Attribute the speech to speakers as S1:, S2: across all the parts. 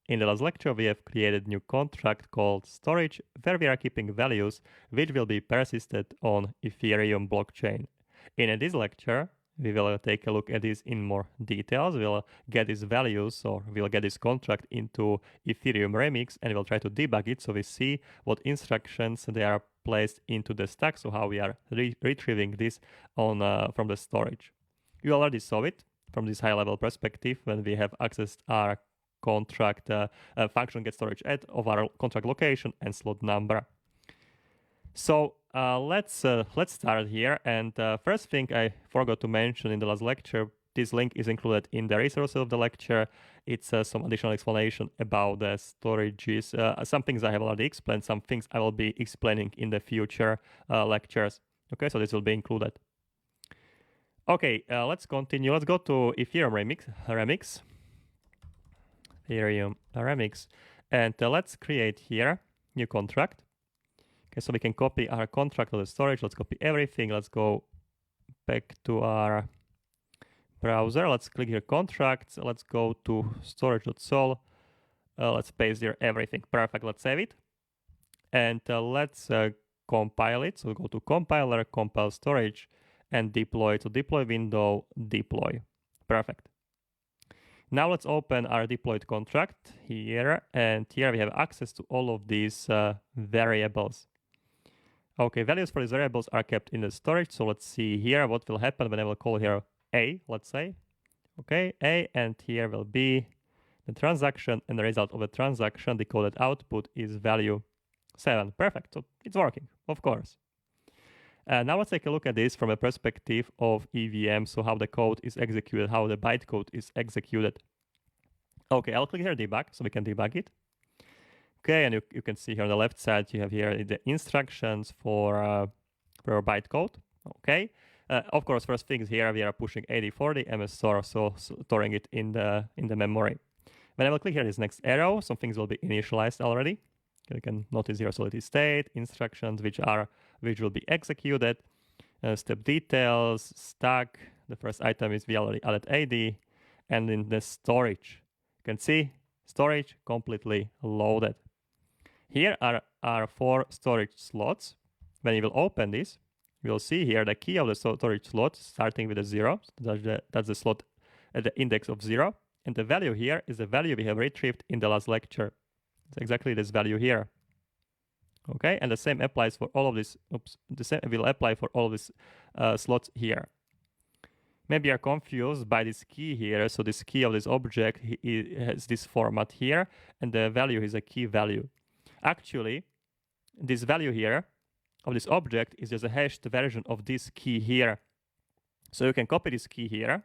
S1: In the last lecture, we have created new contract called storage, where we are keeping values which will be persisted on Ethereum blockchain. In this lecture, we will take a look at this in more details. We'll get these values, or we'll get this contract into Ethereum Remix, and we'll try to debug it so we see what instructions they are placed into the stack, so how we are retrieving this on from the storage. You already saw it from this high-level perspective when we have accessed our contract function get storage at of our contract location and slot number. So let's start here. And first thing I forgot to mention in the last lecture, this link is included in the resources of the lecture. It's some additional explanation about the storages. Some things I have already explained, some things I will be explaining in the future lectures. Okay, so this will be included. Okay, let's continue. Let's go to Ethereum Remix. Ethereum Remix. And let's create here new contract. Okay, so we can copy our contract to the storage. Let's copy everything. Let's go back to our browser. Let's click here contracts. Let's go to storage.sol. Let's paste here everything. Perfect. Let's save it. And let's compile it. So we'll go to compiler, compile storage, and deploy. So deploy window, deploy. Perfect. Now let's open our deployed contract here. And here we have access to all of these variables. Okay, values for these variables are kept in the storage. So let's see here what will happen when I will call here A, let's say. Okay, A, and here will be the transaction, and the result of the transaction, the coded output is value 7. Perfect, so it's working, of course. Now let's take a look at this from a perspective of EVM, so how the code is executed, how the bytecode is executed. Okay, I'll click here debug, so we can debug it. Okay, and you can see here on the left side, you have here the instructions for bytecode. Okay, of course, first things here, we are pushing 8040 MS store, so storing it in the memory. When I will click here this next arrow, some things will be initialized already. You can notice here solidity state, instructions which will be executed, step details, stack. The first item is we already added AD, and in the storage, you can see storage completely loaded. Here are 4 storage slots. When you will open this, you will see here the key of the storage slot starting with a 0. That's the slot at the index of 0. And the value here is the value we have retrieved in the last lecture. It's exactly this value here. Okay, and the same applies for all of this. The same will apply for all of these slots here. Maybe you're confused by this key here. So this key of this object has this format here, and the value is a key value. Actually, this value here of this object is just a hashed version of this key here. So you can copy this key here.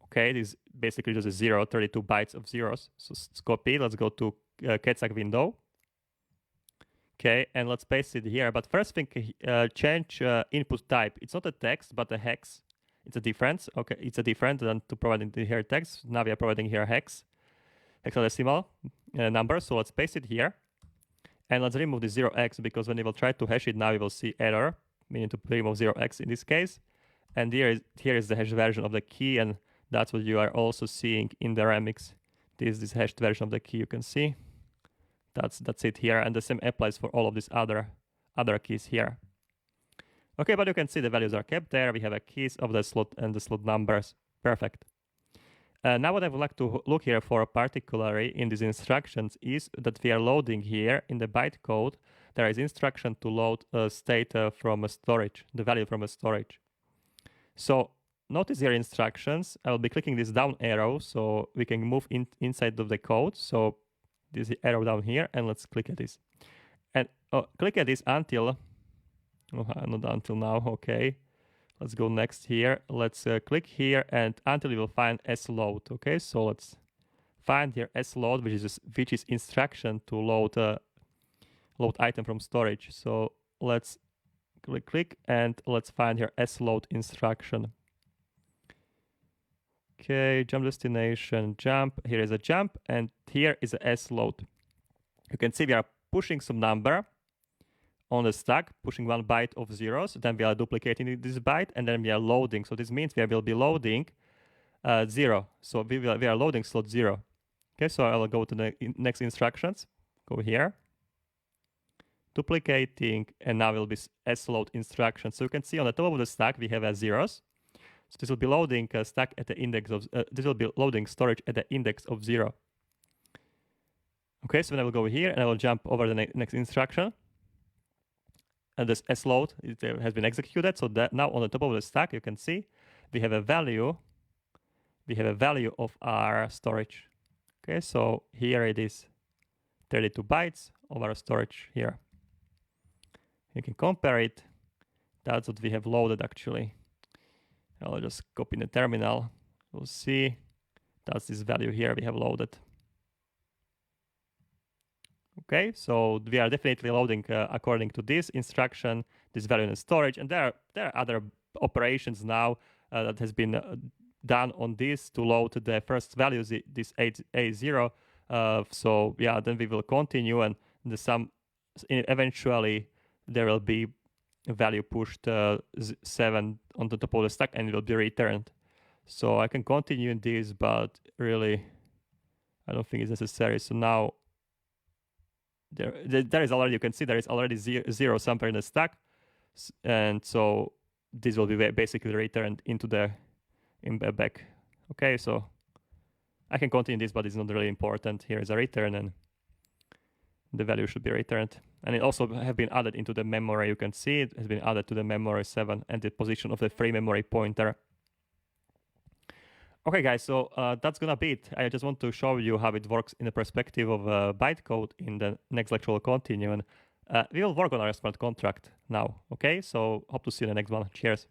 S1: Okay, this is basically just a 0, 32 bytes of zeros. So let's copy. Let's go to Ketsak window. Okay, and let's paste it here. But first thing, change input type. It's not a text, but a hex. It's a difference. Okay, it's a different than to providing here text. Now we are providing here hexadecimal number. So let's paste it here. And let's remove the 0x, because when we will try to hash it now, we will see error, meaning to remove 0x in this case. And here is the hash version of the key, and that's what you are also seeing in the remix. This hashed version of the key you can see. That's it here, and the same applies for all of these other keys here. Okay, but you can see the values are kept there. We have a keys of the slot and the slot numbers. Perfect. Now what I would like to look here for particularly in these instructions is that we are loading here in the bytecode. There is instruction to load a state from a storage, the value from a storage. So notice here instructions. I will be clicking this down arrow so we can move inside of the code. So this arrow down here, and let's click at this. And click at this until, not until now, okay. Let's go next here. Let's click here and until you will find sload. Okay, so let's find here sload, which is instruction to load item from storage. So let's click and let's find here sload instruction. Okay, jump destination, jump. Here is a jump, and here is a sload. You can see we are pushing some number on the stack, pushing 1 byte of zeros. Then we are duplicating this byte, and then we are loading. So this means we will be loading 0. So we are loading slot 0. Okay, so I'll go to the next instructions, go here, duplicating, and now will be sload instruction. So you can see on the top of the stack, we have zeros. So this will be loading stack at the index of, this will be loading storage at the index of 0. Okay, so then I will go here and I will jump over the next instruction. And this sload has been executed. So that now on the top of the stack, you can see we have a value. We have a value of our storage. Okay, so here it is 32 bytes of our storage here. You can compare it. That's what we have loaded actually. I'll just copy in the terminal. We'll see. That's this value here we have loaded. Okay, so we are definitely loading according to this instruction, this value in the storage, and there are other operations now that has been done on this to load the first values, this A0. So yeah, then we will continue, and eventually there will be a value pushed 7 on the top of the stack, and it will be returned. So I can continue in this, but really, I don't think it's necessary. So now there is already, you can see there is already zero somewhere in the stack, and so this will be basically returned into the back. Okay, so I can continue this, but it's not really important. Here is a return, and the value should be returned. And it also have been added into the memory. You can see it has been added to the memory 7 and the position of the free memory pointer. Okay, guys, so that's gonna be it. I just want to show you how it works in the perspective of bytecode. In the next lecture, we'll continue, and we will work on our smart contract now. Okay, so hope to see you in the next one. Cheers.